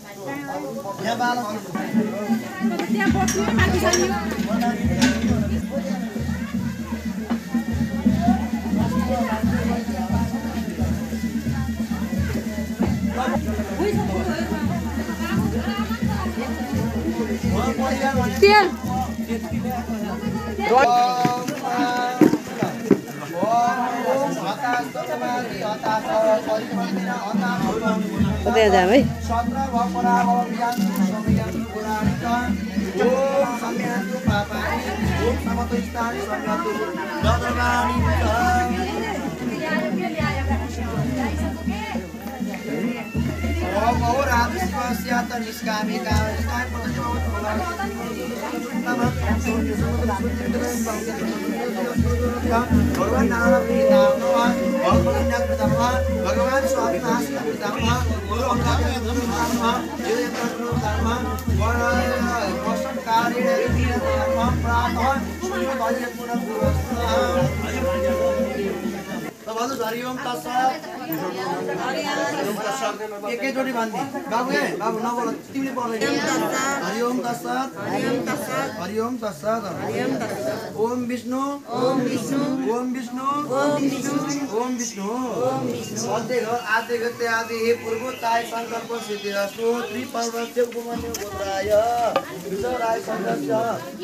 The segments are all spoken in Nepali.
यहाँ बालक त्यहाँ बस्नु माथि जानु त्यहाँ कतै जाम है भगवान स्वामी हरिओम तत्सत् एकैचोटि भन्ने बाबु बाबु नबोल तिमीले पढ्दै हरिओम तत्सत् हरिओम तत्सत् ओम विष्णु ओम विष्णु ओम विष्णु ओम विष्णु ओम विष्णु आदि गते आदि हे पूर्वोत्ताय संकल्प सिद्धिरस्तु त्रिपर्वस्य उपमन्यु गोत्राय विजयराय संघस्य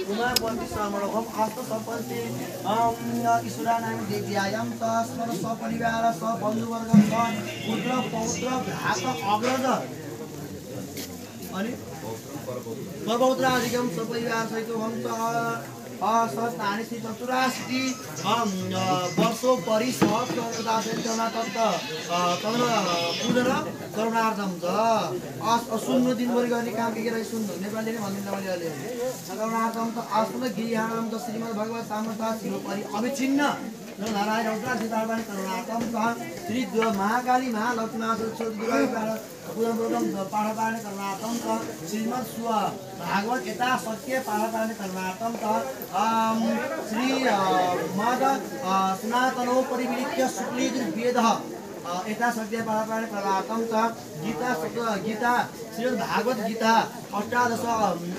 उमापति श्रमणोहम अस्त सपन्ति ईश्वरानाम देव्यायाम तस्मर सपरिवार सबन्धुवर्ग पुत्र पौत्र भ्रात अग्रज अनि पौत्र आदिकम सपरिवार सहित हम सहस्राणि चतुराशी वर्षो परिसहस्रदासेन तत्त पूजन करुणार्थम छ सुन्नु दिनभरि गर्ने काम के रहे सुन्नु नेपाली नै भन्दिन मैले अहिले करुणार्थम त आस्नु गिरिहाम त श्रीमद् भगवत सामर्था शिवपरि अविच्छिन्न नारायण रुद्राधितारवाणी करुणार्थम छ श्री महाकाली महालक्ष्मी पूजन पाठपाठन करुणार्थम छ श्रीमद् स्व भागवत यथा सत्य पाठपाठन करुणार्थम छ श्री मद सनातनोपरिविलिख्य शुक्लयजुर्वेदः यथा सत्य पाठपाठन करुणार्थम छ गीता श्रीमद् भागवत गीता अष्टादश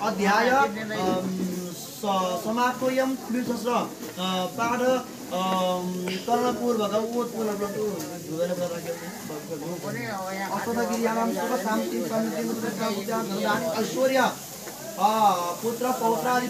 अध्याय समाप्तोयम विशस्त्र पाठ कर्णपूर्वक ऐश्वर्य पुत्र पौत्रादि